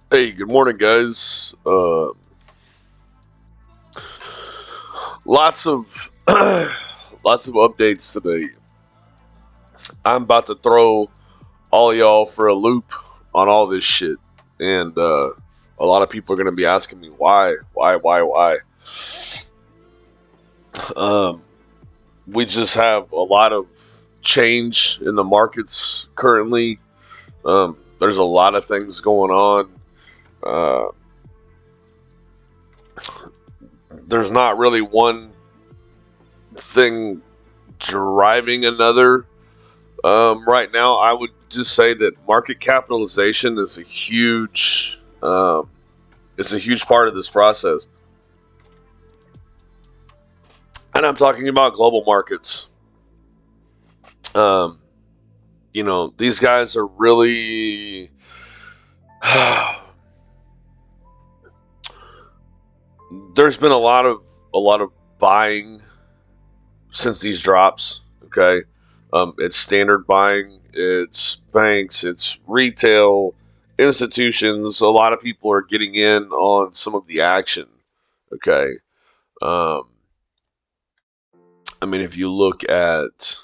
Hey, good morning, guys. Lots of lots of updates today. I'm about to throw all y'all for a loop on all this shit, and a lot of people are gonna be asking me why. Um, we just have a lot of change in the markets currently. There's a lot of things going on. Uh, there's not really one thing driving another. Right now, I would just say that market capitalization is a huge part of this process, and I'm talking about global markets. Um, these guys are really. There's been a lot of buying since these drops. Okay, it's standard buying, it's banks, it's retail, institutions. A lot of people are getting in on some of the action. Okay, um, I mean, if you look at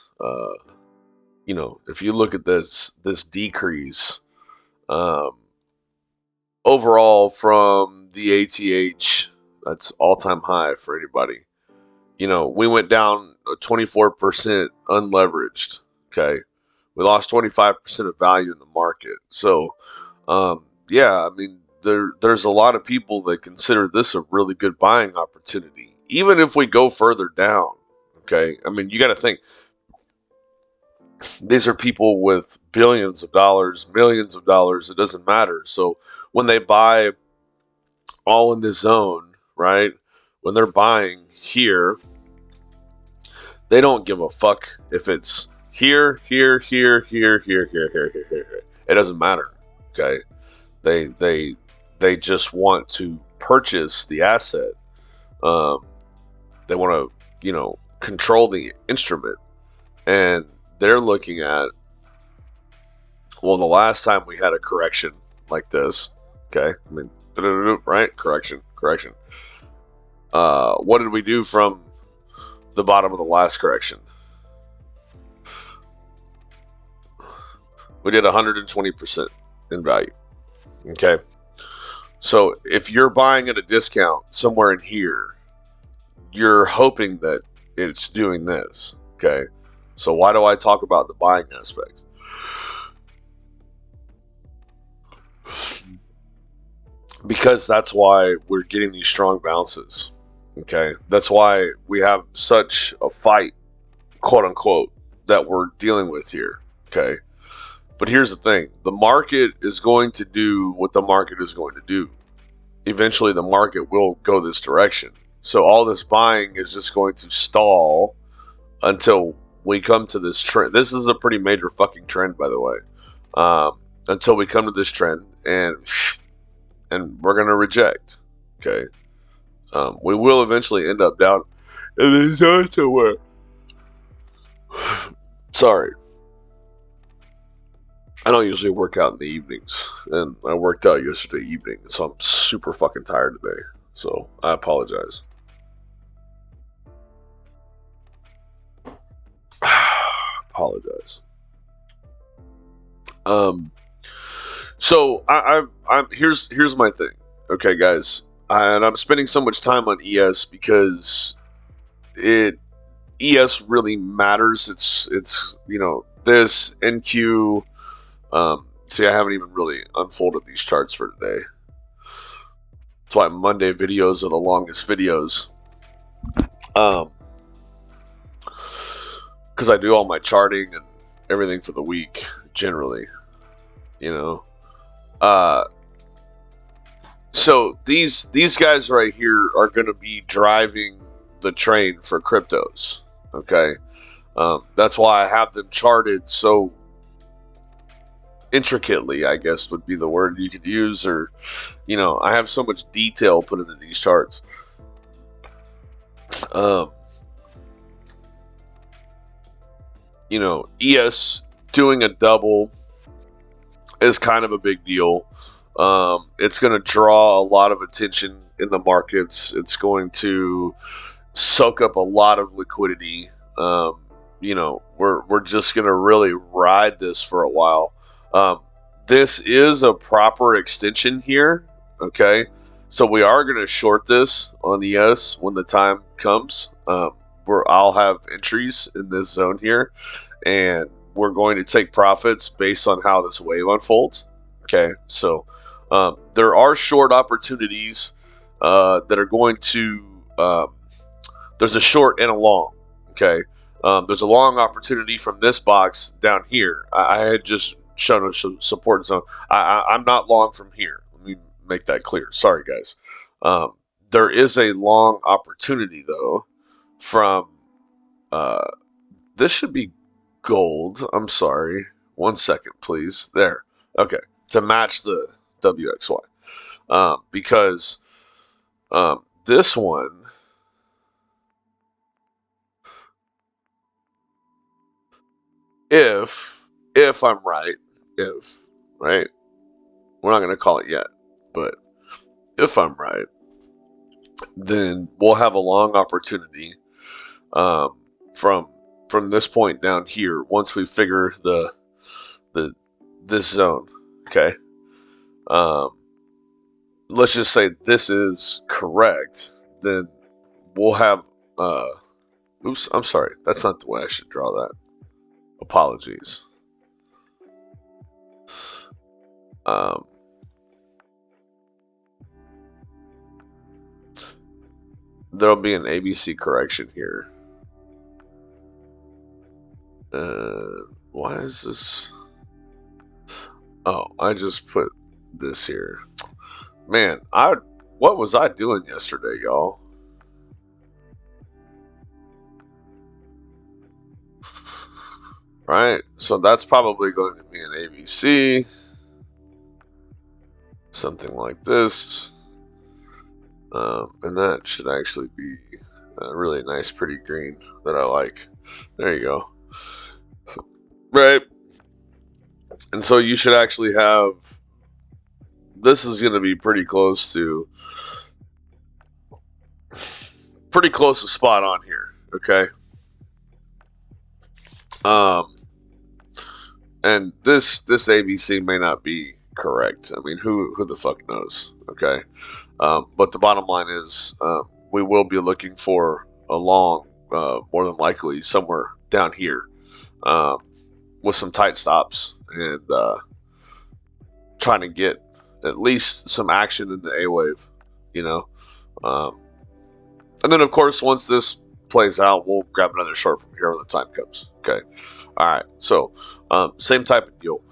if you look at this decrease um, overall from the ATH, that's all time high for anybody. We went down 24% unleveraged. Okay, we lost 25% of value in the market. So, yeah, I mean, there's a lot of people that consider this a really good buying opportunity, even if we go further down. Okay, I mean, you got to think these are people with billions of dollars, millions of dollars. It doesn't matter. So when they buy all in this zone, right? When they're buying here, they don't give a fuck if it's here. It doesn't matter. Okay, they just want to purchase the asset. Um, they want to control the instrument, and they're looking at, well, the last time we had a correction like this. Okay, I mean, right? Correction. What did we do from the bottom of the last correction? We did 120% in value. Okay. So if you're buying at a discount somewhere in here, you're hoping that it's doing this. Okay. So why do I talk about the buying aspects? Because that's why we're getting these strong bounces. Okay. That's why we have such a fight, quote unquote, that we're dealing with here. Okay. But here's the thing, the market is going to do what the market is going to do. Eventually, the market will go this direction. So, all this buying is just going to stall until we come to this trend. This is a pretty major fucking trend, by the way. Until we come to this trend, and we're going to reject. Okay. We will eventually end up down in this zone somewhere. Sorry. I don't usually work out in the evenings, and I worked out yesterday evening, so I'm super fucking tired today. So I apologize. Apologize. Um. So I'm here's my thing. Okay, guys, and I'm spending so much time on ES because it ES really matters. It's this NQ. See, I haven't even really unfolded these charts for today. That's why Monday videos are the longest videos. Because I do all my charting and everything for the week generally, you know. So these guys right here are going to be driving the train for cryptos. Okay, that's why I have them charted so intricately, I guess would be the word you could use, or I have so much detail put into these charts. ES doing a double is kind of a big deal. It's going to draw a lot of attention in the markets. It's going to soak up a lot of liquidity. We're just going to really ride this for a while. This is a proper extension here. Okay. So we are going to short this on the ES when the time comes. Where I'll have entries in this zone here, and we're going to take profits based on how this wave unfolds. Okay, so there are short opportunities that are going to. There's a short and a long. Okay, there's a long opportunity from this box down here. I had just shown a support zone. I'm not long from here. Let me make that clear. Sorry, guys. There is a long opportunity though from. This should be gold. I'm sorry. 1 second, please. There. Okay. To match the WXY. Because this one, if I'm right, right, we're not going to call it yet, but if I'm right, then we'll have a long opportunity from this point down here once we figure this zone. Okay. Let's just say this is correct, then we'll have oops, I'm sorry, that's not the way I should draw that. Apologies. There'll be an ABC correction here. Why is this? Oh, I just put this here. Man, what was I doing yesterday, y'all? Right, so that's probably going to be an ABC. Something like this. And that should actually be a really nice, pretty green that I like. There you go. Right. And so you should actually have, this is going to be pretty close to spot on here. Okay. And this ABC may not be correct. I mean, who the fuck knows? Okay. But the bottom line is, we will be looking for a long, more than likely somewhere down here, with some tight stops and trying to get at least some action in the A wave, you know. And then of course once this plays out, we'll grab another short from here when the time comes. Okay. All right. So same type of deal.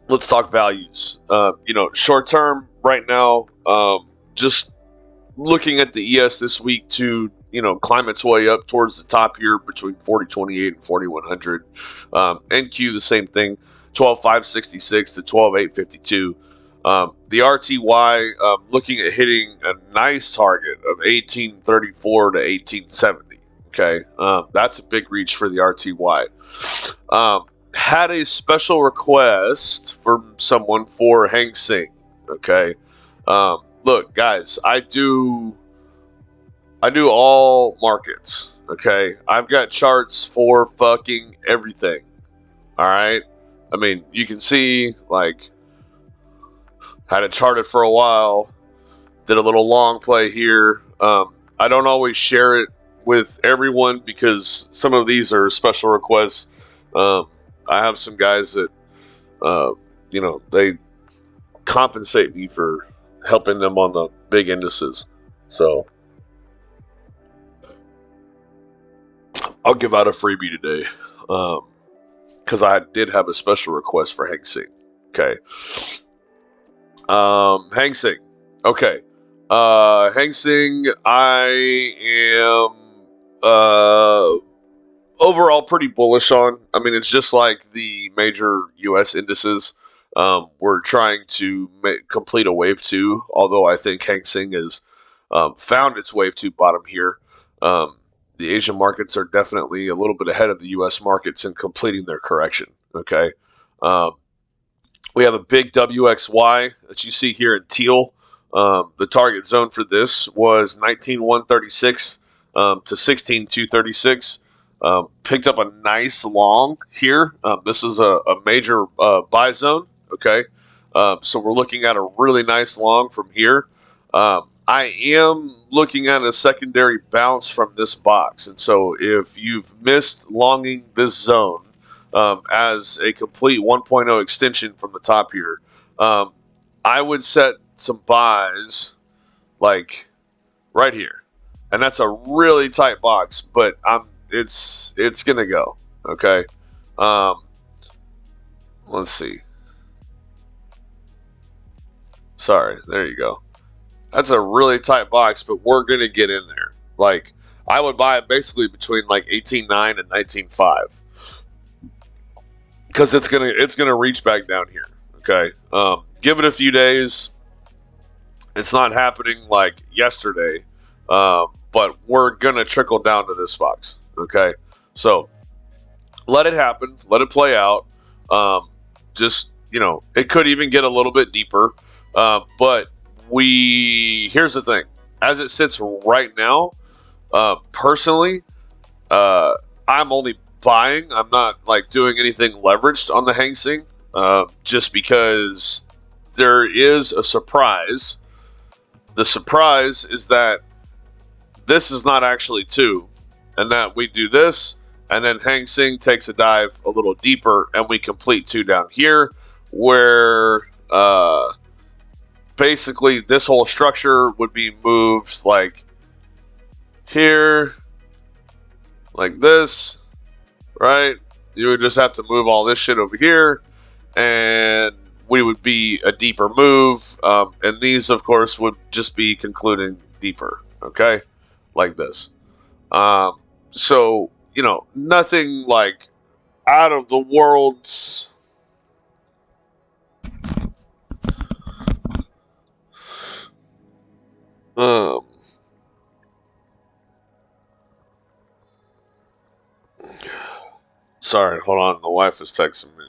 Let's talk values. Short term right now, just looking at the ES this week to climb its way up towards the top here between 4028 and 4100. NQ the same thing, 12566 to 12852. The RTY looking at hitting a nice target of 1834 to 1870. Okay, that's a big reach for the RTY. Had a special request from someone for Hang Seng. Okay, look, guys, I do all markets. Okay, I've got charts for fucking everything. All right, I mean, you can see, like, had it charted for a while, did a little long play here. I don't always share it with everyone because some of these are special requests. I have some guys that, they compensate me for helping them on the big indices. So I'll give out a freebie today, because I did have a special request for Hang Seng. Okay. Hang Seng. Okay. Hang Seng, I am overall pretty bullish on. I mean, it's just like the major U.S. indices. We're trying to complete a wave two, although I think Hang Seng has found its wave two bottom here. The Asian markets are definitely a little bit ahead of the U.S. markets in completing their correction. Okay. We have a big WXY that you see here in teal. The target zone for this was 19,136 to 16,236. Picked up a nice long here. This is a major buy zone. Okay, so we're looking at a really nice long from here. I am looking at a secondary bounce from this box, and so if you've missed longing this zone as a complete 1.0 extension from the top here, um, I would set some buys like right here, and that's a really tight box, but it's gonna go. Okay, um, let's see. Sorry, there you go. That's a really tight box, but we're gonna get in there. Like I would buy it basically between like 18.9 and 19.5 because it's gonna reach back down here. Okay, give it a few days. It's not happening like yesterday, but we're gonna trickle down to this box. Okay, so let it happen, let it play out. Just it could even get a little bit deeper, but here's the thing: as it sits right now, personally, uh, I'm only buying. I'm not like doing anything leveraged on the Hang Seng, just because there is a surprise. The surprise is that this is not actually two, and that we do this, and then Hang Seng takes a dive a little deeper, and we complete two down here, where basically this whole structure would be moved like here, like this, right? You would just have to move all this shit over here, and we would be a deeper move, and these, of course, would just be concluding deeper, okay? Like this. So, nothing like out of the world's. Um, Sorry, hold on. The wife is texting me.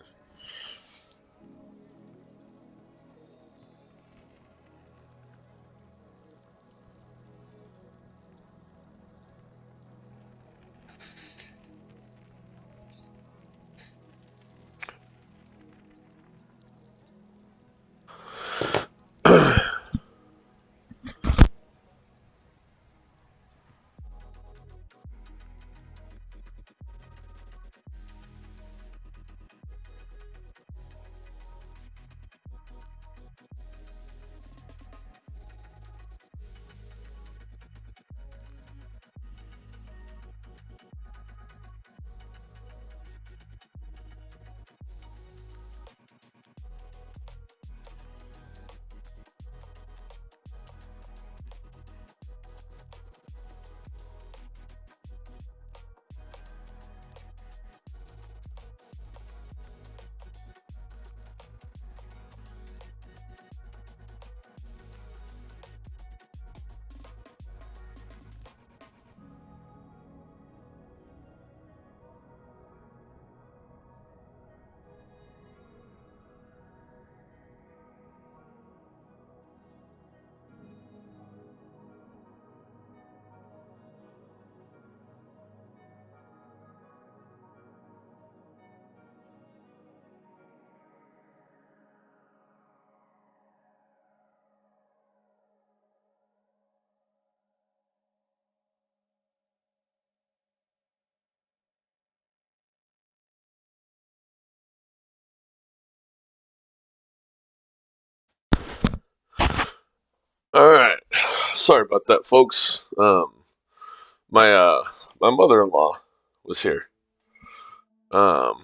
All right. Sorry about that, folks. My my mother-in-law was here. Um,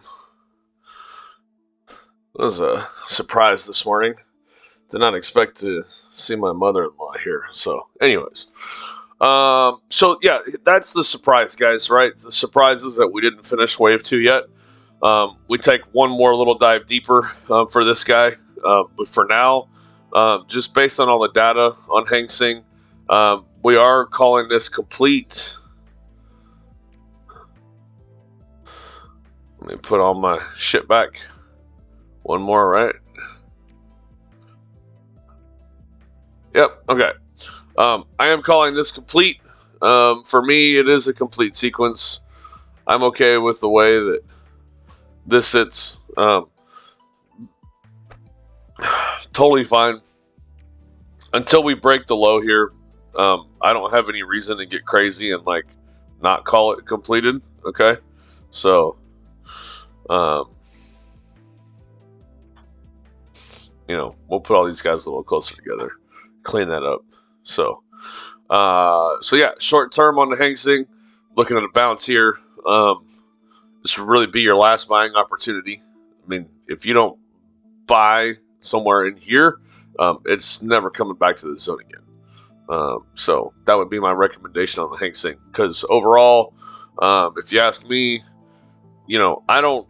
it was a surprise this morning. Did not expect to see my mother-in-law here. So, anyways, so yeah, that's the surprise, guys. Right? The surprise is that we didn't finish wave two yet. We take one more little dive deeper for this guy, but for now, just based on all the data on Hang Seng, we are calling this complete. Let me put all my shit back. One more, right? Yep. Okay. I am calling this complete. For me, it is a complete sequence. I'm okay with the way that this sits. Totally fine. Until we break the low here, I don't have any reason to get crazy and like not call it completed. Okay. So, um, we'll put all these guys a little closer together, clean that up. So yeah, short term on the Hang Seng, looking at a bounce here. This would really be your last buying opportunity. I mean, if you don't buy somewhere in here, it's never coming back to the zone again. So that would be my recommendation on the Hang Seng. Because overall, if you ask me, I don't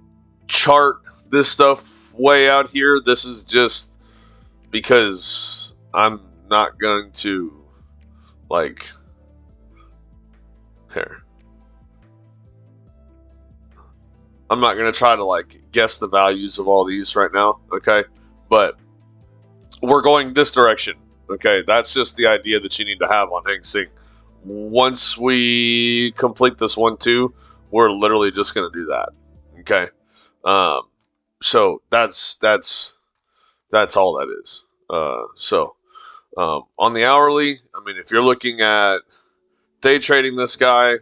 chart this stuff way out here. This is just because I'm not going to here. I'm not going to try to guess the values of all these right now, okay? But we're going this direction, okay? That's just the idea that you need to have on Hang Seng. Once we complete this 1-2, we're literally just going to do that, okay? So that's all that is. On the hourly, I mean, if you're looking at day trading this guy,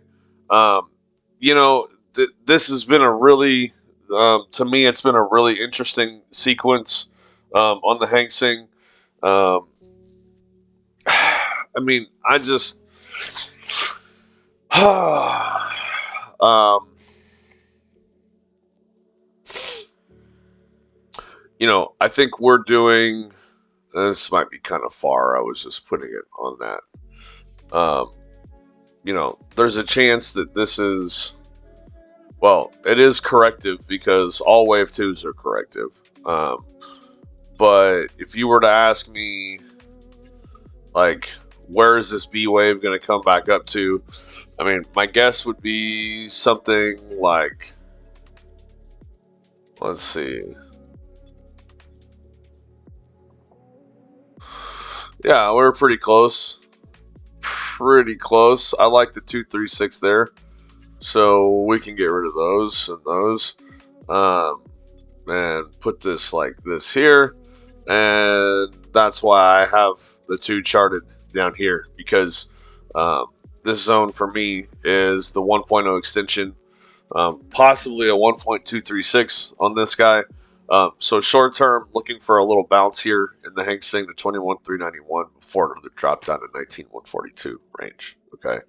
this has been a really, to me, it's been a really interesting sequence on the Hang Seng. I mean, I just, I think we're doing. This might be kind of far. I was just putting it on that. There's a chance that this is. Well, it is corrective because all wave 2s are corrective. But if you were to ask me, where is this B wave going to come back up to? I mean, my guess would be something like, let's see. Yeah, we're pretty close. Pretty close. I like the 236 there. So we can get rid of those and those. And put this like this here. And that's why I have the 2 charted down here. Because this zone for me is the 1.0 extension. Possibly a 1.236 on this guy. So short term, looking for a little bounce here in the Hang Seng to 21,391 before it drops down to 19,142 range. Okay,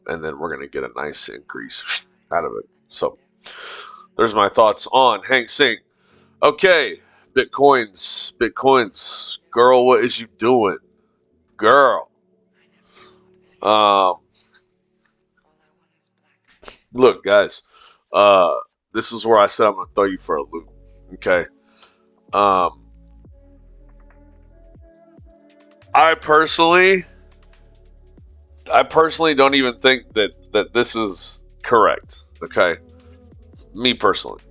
and then we're gonna get a nice increase out of it. So there's my thoughts on Hang Seng. Okay, Bitcoins, girl, what is you doing, girl? Look, guys, this is where I said I'm gonna throw you for a loop. Okay. I personally don't even think that this is correct. Okay. Me personally.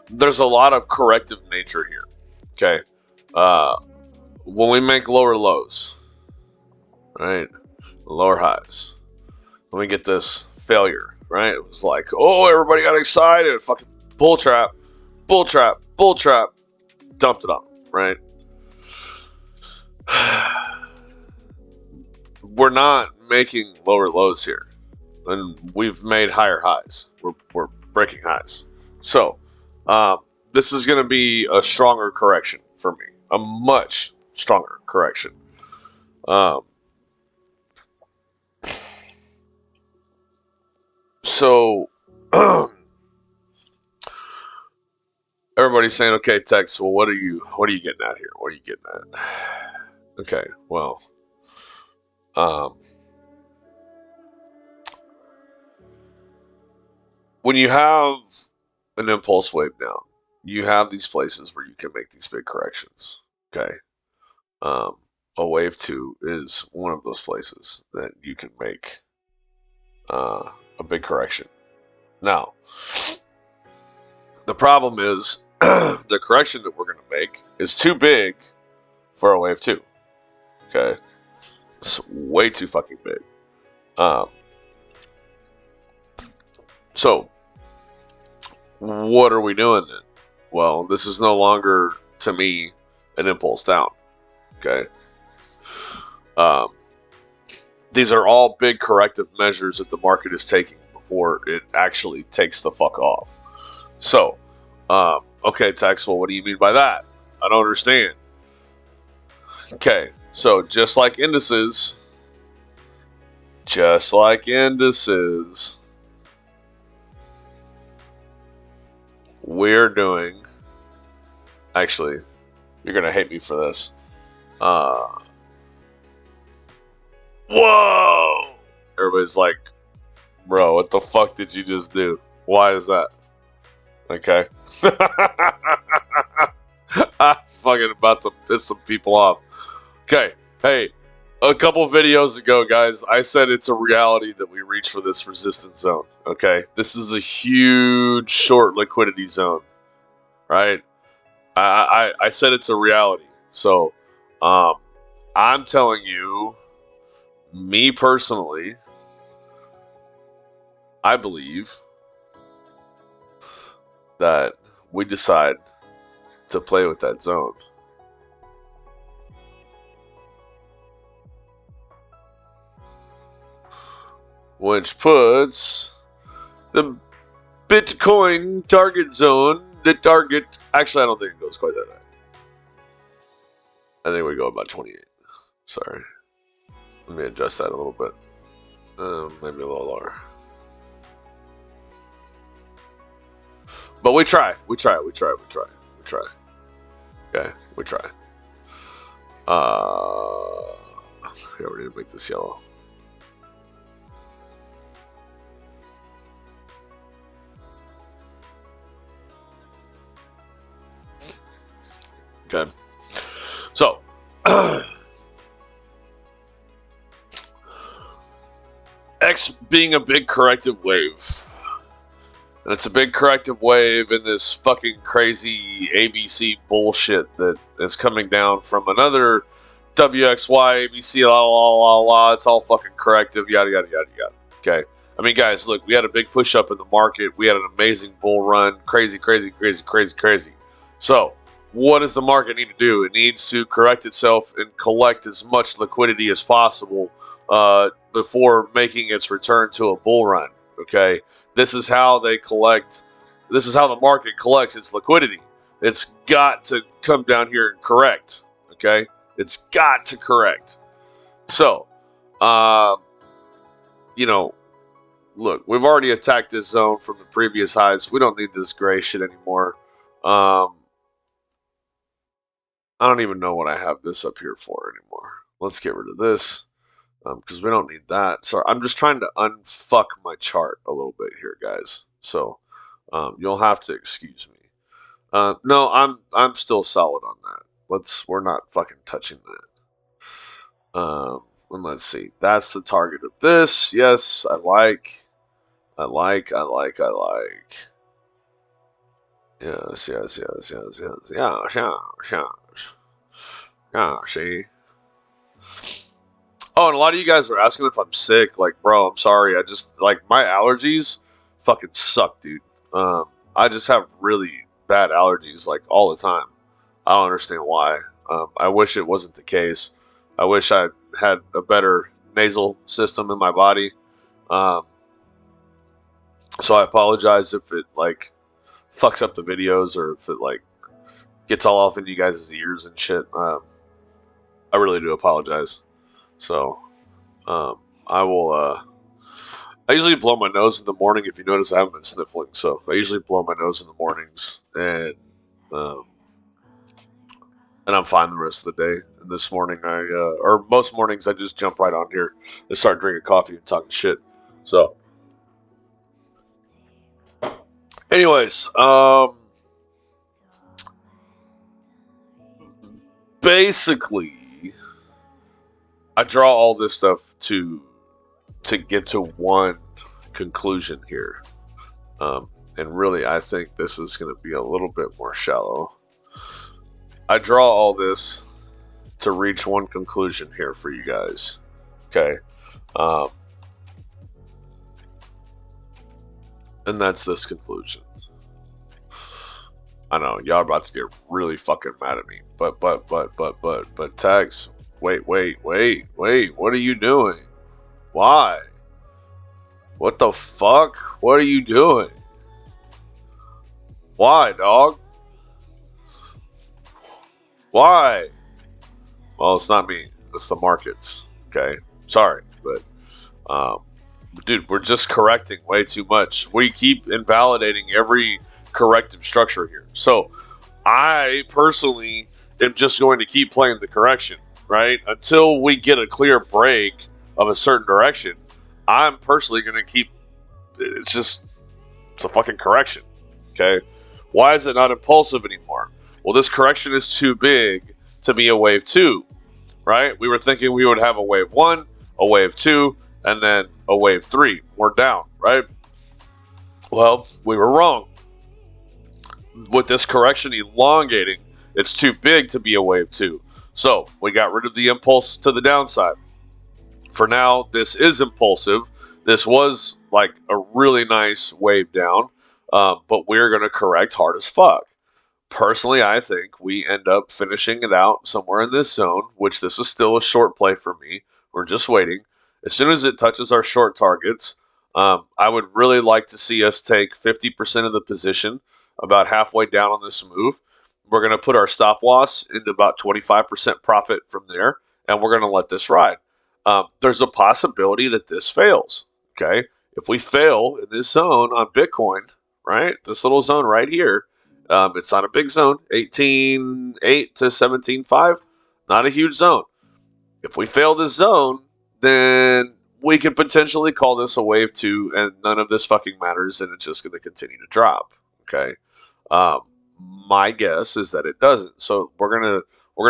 There's a lot of corrective nature here. Okay. When we make lower lows, right? Lower highs. When we get this failure, right? It was like, oh, everybody got excited. Fucking bull trap, dumped it on, right? We're not making lower lows here, and we've made higher highs. We're breaking highs. So this is going to be a stronger correction for me, a much stronger correction. So everybody's saying, okay, Tex, well, what are you getting at here? What are you getting at? Okay, well, when you have an impulse wave down, you have these places where you can make these big corrections. Okay, a wave 2 is one of those places that you can make a big correction. Now, the problem is the correction that we're going to make is too big for a wave 2. Okay? It's way too fucking big. So, what are we doing then? Well, this is no longer, to me, an impulse down. Okay? These are all big corrective measures that the market is taking before it actually takes the fuck off. So, okay, Tex, well, what do you mean by that? I don't understand. Okay, so just like indices, we're doing, actually, you're going to hate me for this. Whoa! Everybody's like, bro, what the fuck did you just do? Why is that? Okay. I'm fucking about to piss some people off. Okay, hey, a couple videos ago, guys, I said it's a reality that we reach for this resistance zone. Okay, this is a huge short liquidity zone, right? I said it's a reality. So, I'm telling you, me personally, I believe that we decide to play with that zone. Which puts the Bitcoin target zone, actually, I don't think it goes quite that high. I think we go about 28. Sorry. Let me adjust that a little bit. Maybe a little lower. But we try. Okay, we try. Here, we need to make this yellow. Okay. So, X being a big corrective wave. And it's a big corrective wave in this fucking crazy ABC bullshit that is coming down from another WXY, ABC, la la la la. It's all fucking corrective, yada yada yada yada. Okay. I mean, guys, look, we had a big push up in the market. We had an amazing bull run. Crazy. So, what does the market need to do? It needs to correct itself and collect as much liquidity as possible before making its return to a bull run. Okay, this is how they collect. This is how the market collects its liquidity. It's got to come down here and correct. Okay, it's got to correct. So, look, we've already attacked this zone from the previous highs. We don't need this gray shit anymore. I don't even know what I have this up here for anymore. Let's get rid of this. Because we don't need that. Sorry, I'm just trying to unfuck my chart a little bit here, guys. So you'll have to excuse me. No, I'm still solid on that. We're not fucking touching that. And let's see. That's the target of this. Yes, I like. Yes. Yeah, see. Oh, and a lot of you guys are asking if I'm sick. Like, bro, I'm sorry. I just, like, my allergies fucking suck, dude. I just have really bad allergies, like, all the time. I don't understand why. I wish it wasn't the case. I wish I had a better nasal system in my body. So I apologize if it, like, fucks up the videos or if it, like, gets all off in you guys' ears and shit. I really do apologize. So, I will, I usually blow my nose in the morning. If you notice, I haven't been sniffling, so I usually blow my nose in the mornings, and I'm fine the rest of the day. And this morning, or most mornings, I just jump right on here and start drinking coffee and talking shit. So, anyways, basically, I draw all this stuff to get to one conclusion here. And really, I think this is going to be a little bit more shallow. I draw all this to reach one conclusion here for you guys. Okay. And that's this conclusion. I know y'all are about to get really fucking mad at me, but tags. Wait. What are you doing? Why? What the fuck? What are you doing? Why, dog? Why? Well, it's not me. It's the markets. Okay, sorry, but dude, we're just correcting way too much. We keep invalidating every corrective structure here. So I personally am just going to keep playing the correction, right? Until we get a clear break of a certain direction, I'm personally going to keep, it's a fucking correction, okay? Why is it not impulsive anymore? Well, this correction is too big to be a wave 2, right? We were thinking we would have a wave 1, a wave 2, and then a wave 3. We're down, right? Well, we were wrong. With this correction elongating, it's too big to be a wave 2. So we got rid of the impulse to the downside. For now, this is impulsive. This was like a really nice wave down, but we're going to correct hard as fuck. Personally, I think we end up finishing it out somewhere in this zone, which this is still a short play for me. We're just waiting. As soon as it touches our short targets, I would really like to see us take 50% of the position about halfway down on this move. We're going to put our stop loss into about 25% profit from there, and we're going to let this ride. There's a possibility that this fails, okay? If we fail in this zone on Bitcoin, right, this little zone right here, it's not a big zone, 18.8 to 17.5, not a huge zone. If we fail this zone, then we could potentially call this a wave 2, and none of this fucking matters, and it's just going to continue to drop, okay? My guess is that it doesn't. So we're gonna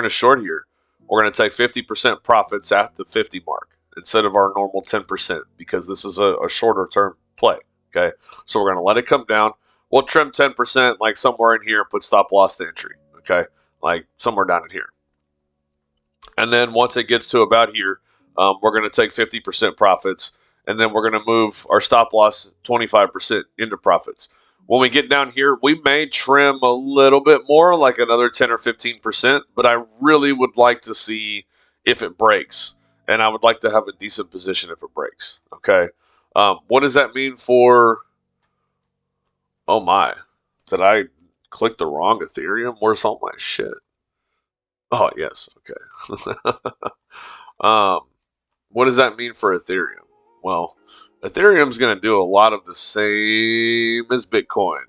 short here. We're gonna take 50% profits at the 50 mark instead of our normal 10% because this is a shorter term play. Okay, so we're gonna let it come down. We'll trim 10% like somewhere in here and put stop loss to entry. Okay, like somewhere down in here. And then once it gets to about here, we're gonna take 50% profits, and then we're gonna move our stop loss 25% into profits. When we get down here, we may trim a little bit more, like another 10 or 15%, but I really would like to see if it breaks. And I would like to have a decent position if it breaks. Okay. What does that mean for... Oh my. Did I click the wrong Ethereum? Where's all my shit? Oh, yes. Okay. What does that mean for Ethereum? Well... Ethereum's going to do a lot of the same as Bitcoin,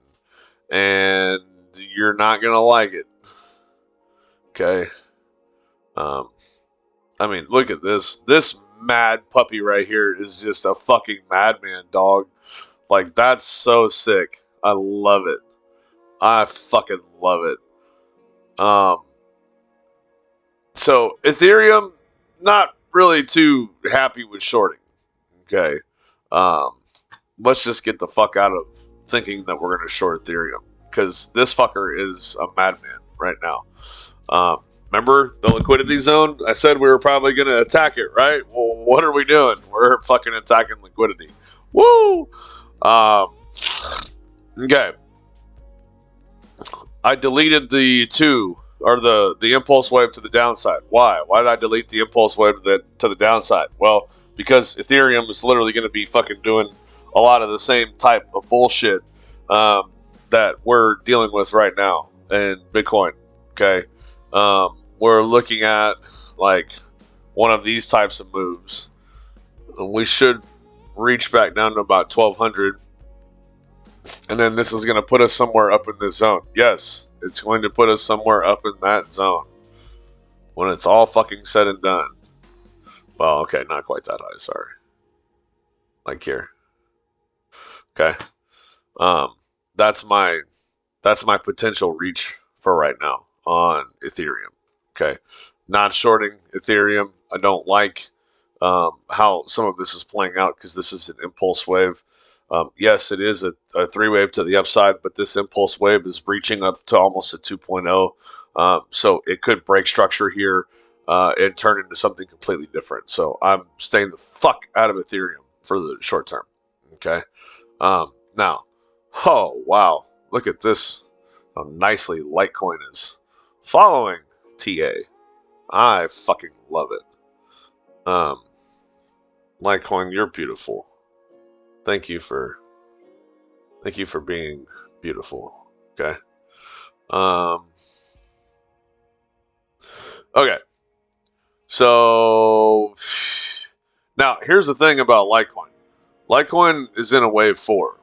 and you're not going to like it. Okay. I mean, look at this. This mad puppy right here is just a fucking madman, dog. Like, that's so sick. I love it. I fucking love it. So, Ethereum, not really too happy with shorting. Okay. Let's just get the fuck out of thinking that we're going to short Ethereum, because this fucker is a madman right now. Remember the liquidity zone? I said we were probably going to attack it, right? Well, what are we doing? We're fucking attacking liquidity. Woo! Okay. I deleted the 2, or the impulse wave to the downside. Why? Why did I delete the impulse wave to the downside? Well, because Ethereum is literally going to be fucking doing a lot of the same type of bullshit that we're dealing with right now in Bitcoin. Okay, we're looking at like one of these types of moves. We should reach back down to about 1200, and then this is going to put us somewhere up in this zone. Yes, it's going to put us somewhere up in that zone when it's all fucking said and done. Well, okay, not quite that high, sorry. Like here. Okay. That's my potential reach for right now on Ethereum. Okay. Not shorting Ethereum. I don't like how some of this is playing out because this is an impulse wave. Yes, it is a three wave to the upside, but this impulse wave is reaching up to almost a 2.0. So it could break structure here and turn into something completely different. So I'm staying the fuck out of Ethereum for the short term. Okay. Now, oh, wow. Look at this. How nicely Litecoin is following TA. I fucking love it. Litecoin, you're beautiful. Thank you for being beautiful. Okay. Okay. So now here's the thing about Litecoin. Litecoin is in a wave 4.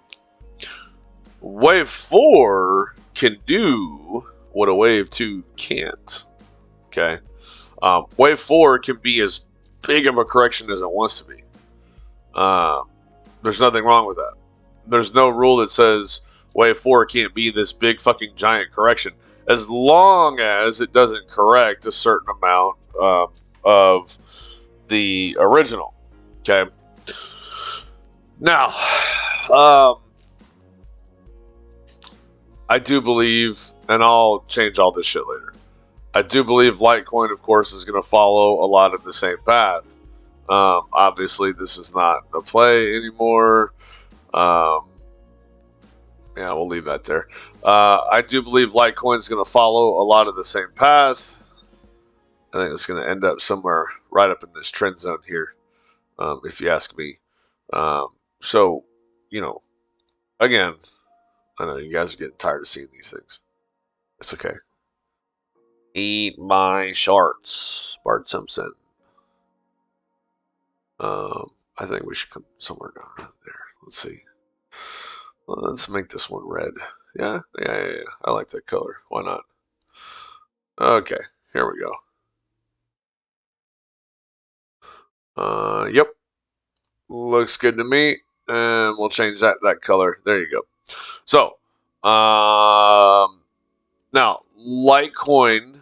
Wave 4 can do what a wave 2 can't. Okay. Wave 4 can be as big of a correction as it wants to be. There's nothing wrong with that. There's no rule that says wave 4 can't be this big fucking giant correction, as long as it doesn't correct a certain amount of the original. Okay. Now, I do believe, and I'll change all this shit later, I do believe Litecoin, of course, is going to follow a lot of the same path. Obviously, this is not a play anymore. Yeah, we'll leave that there. I do believe Litecoin is going to follow a lot of the same path. I think it's going to end up somewhere right up in this trend zone here, if you ask me. So, you know, again, I know you guys are getting tired of seeing these things. It's okay. Eat my shorts, Bart Simpson. I think we should come somewhere down there. Let's see. Let's make this one red. Yeah. I like that color. Why not? Okay, here we go. Yep. Looks good to me. And we'll change that color. There you go. So, now, Litecoin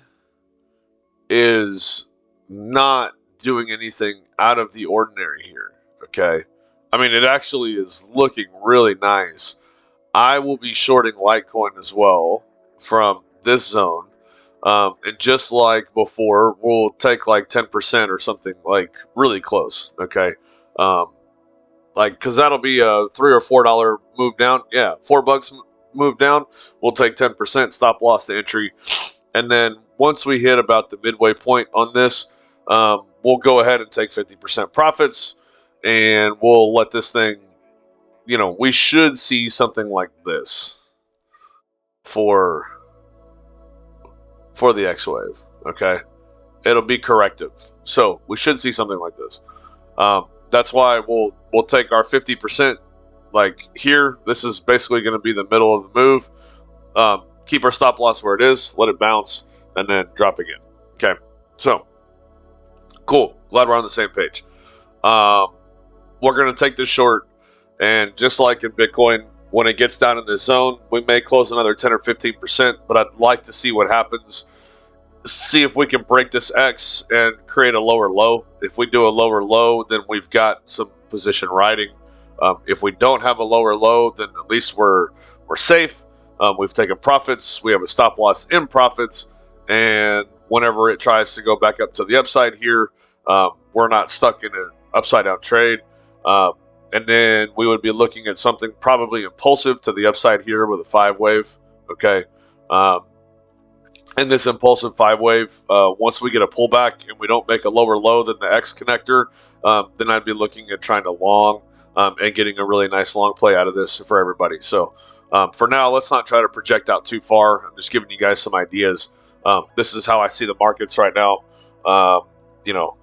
is not doing anything out of the ordinary here. Okay. I mean, it actually is looking really nice. I will be shorting Litecoin as well from this zone. And just like before, we'll take like 10% or something like really close. Okay. Like, cause that'll be a $3 or $4 move down. Yeah. $4 move down. We'll take 10% stop loss to entry. And then once we hit about the midway point on this, we'll go ahead and take 50% profits, and we'll let this thing, you know, we should see something like this for the X wave. Okay. It'll be corrective. So we should see something like this. That's why we'll take our 50% like here. This is basically going to be the middle of the move. Keep our stop loss where it is, let it bounce, and then drop again. Okay, so cool. Glad we're on the same page. We're going to take this short, and just like in Bitcoin, when it gets down in this zone, we may close another 10 or 15%, but I'd like to see what happens. See if we can break this X and create a lower low. If we do a lower low, then we've got some position riding. If we don't have a lower low, then at least we're safe. We've taken profits. We have a stop loss in profits. And whenever it tries to go back up to the upside here, we're not stuck in an upside down trade. And then we would be looking at something probably impulsive to the upside here with a 5 wave. Okay. And this impulsive 5 wave, once we get a pullback and we don't make a lower low than the X connector, then I'd be looking at trying to long and getting a really nice long play out of this for everybody. So for now, let's not try to project out too far. I'm just giving you guys some ideas. This is how I see the markets right now. You know,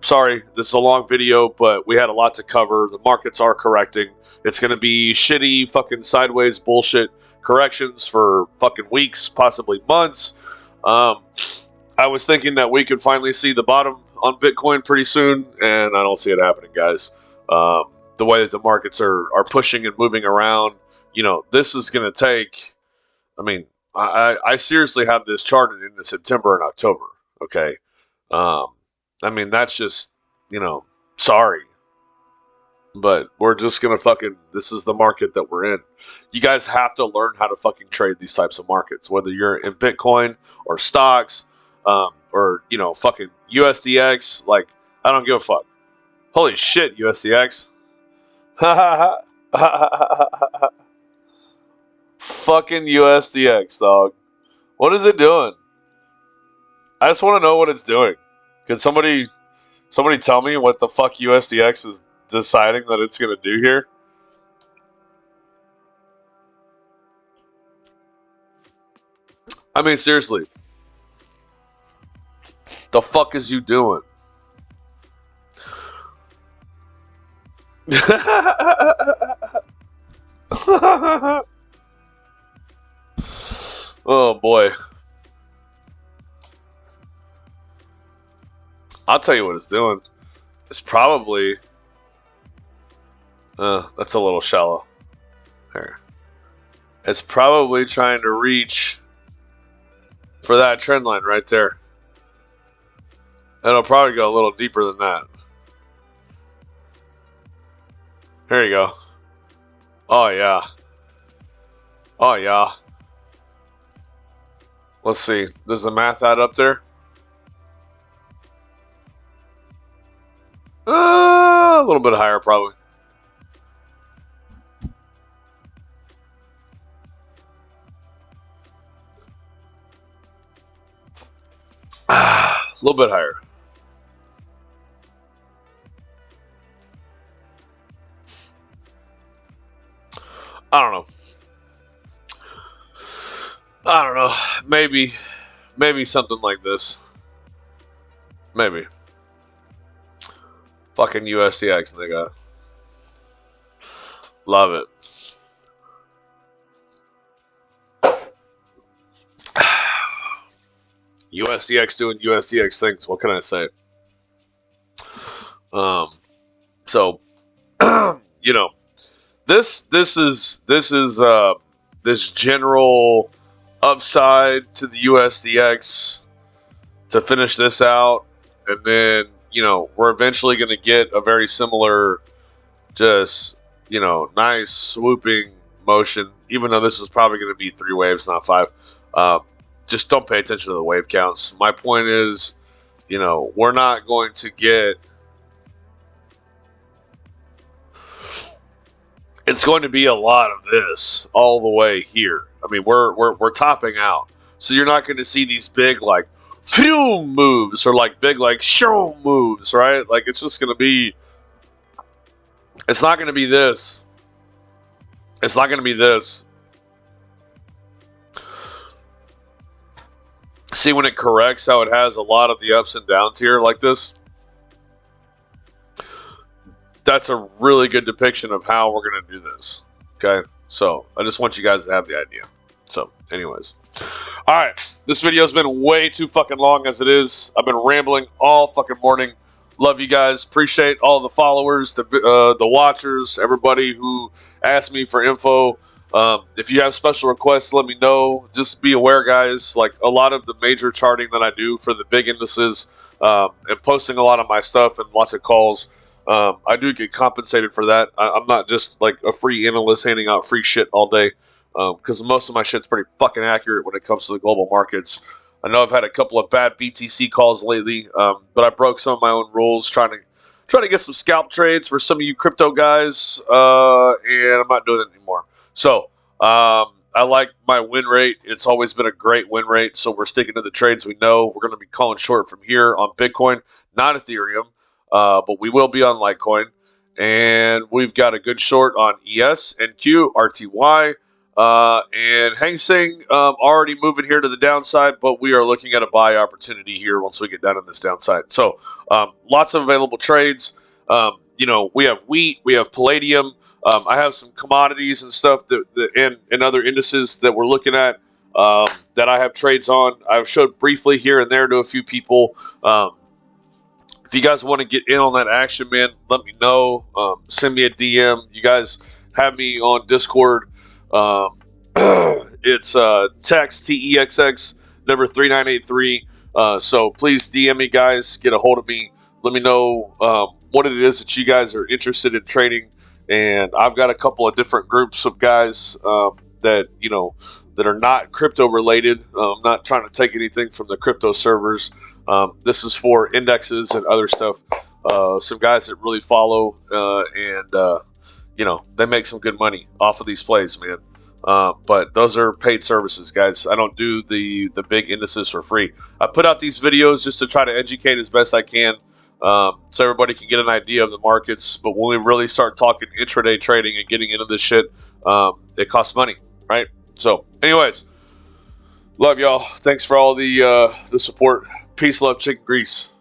sorry, this is a long video, but we had a lot to cover. The markets are correcting. It's going to be shitty fucking sideways bullshit corrections for fucking weeks, possibly months. I was thinking that we could finally see the bottom on Bitcoin pretty soon, and I don't see it happening, guys. The way that the markets are pushing and moving around, you know, this is going to take, I mean, I seriously have this charted into September and October, okay? I mean, that's just, you know, sorry. But we're just gonna fucking. This is the market that we're in. You guys have to learn how to fucking trade these types of markets, whether you're in Bitcoin or stocks, or fucking USDX. Like, I don't give a fuck. Holy shit, USDX. Fucking USDX, dog. What is it doing? I just want to know what it's doing. Can somebody tell me what the fuck USDX is deciding that it's gonna do here? I mean, seriously, the fuck is you doing? Oh boy. I'll tell you what it's doing. It's probably that's a little shallow. There. It's probably trying to reach for that trend line right there. It'll probably go a little deeper than that. There you go. Oh yeah. Oh yeah. Let's see. Does the math add up there? A little bit higher, probably. A little bit higher. I don't know. I don't know. Maybe something like this. Maybe. Fucking USDX, nigga. Love it. USDX doing USDX things. What can I say? So, this general upside to the USDX to finish this out, and then we're eventually going to get a very similar, just nice swooping motion. Even though this is probably going to be 3 waves, not 5. Just don't pay attention to the wave counts. My point is, we're not going to get. It's going to be a lot of this all the way here. I mean, we're topping out, so you're not going to see these big like phew moves or like big like show moves, right? Like it's just going to be. It's not going to be this. It's not going to be this. See when it corrects how it has a lot of the ups and downs here like this? That's a really good depiction of how we're going to do this. Okay? So, I just want you guys to have the idea. So, anyways. Alright. This video has been way too fucking long as it is. I've been rambling all fucking morning. Love you guys. Appreciate all the followers, the watchers, everybody who asked me for info. If you have special requests, let me know. Just be aware, guys. Like a lot of the major charting that I do for the big indices, and posting a lot of my stuff and lots of calls, I do get compensated for that. I'm not just like a free analyst handing out free shit all day, because most of my shit's pretty fucking accurate when it comes to the global markets. I know I've had a couple of bad BTC calls lately, but I broke some of my own rules trying to get some scalp trades for some of you crypto guys, and I'm not doing it anymore. So, I like my win rate. It's always been a great win rate, so we're sticking to the trades we know. We're going to be calling short from here on Bitcoin, not Ethereum, but we will be on Litecoin. And we've got a good short on ES, NQ, RTY, and Hang Seng already moving here to the downside, but we are looking at a buy opportunity here once we get down on this downside. So, lots of available trades. We have wheat, we have palladium. I have some commodities and stuff and other indices that we're looking at that I have trades on. I've showed briefly here and there to a few people. If you guys want to get in on that action, man, let me know. Send me a DM. You guys have me on Discord. It's text TEXX number 3983. So please DM me, guys. Get a hold of me. Let me know what it is that you guys are interested in trading. And I've got a couple of different groups of guys that, you know, that are not crypto related. I'm not trying to take anything from the crypto servers. This is for indexes and other stuff. Some guys that really follow and you know, they make some good money off of these plays, man. But those are paid services, guys. I don't do the big indices for free. I put out these videos just to try to educate as best I can, so everybody can get an idea of the markets. But when we really start talking intraday trading and getting into this shit, it costs money, right? So, anyways, love y'all. Thanks for all the support. Peace, love, chicken grease.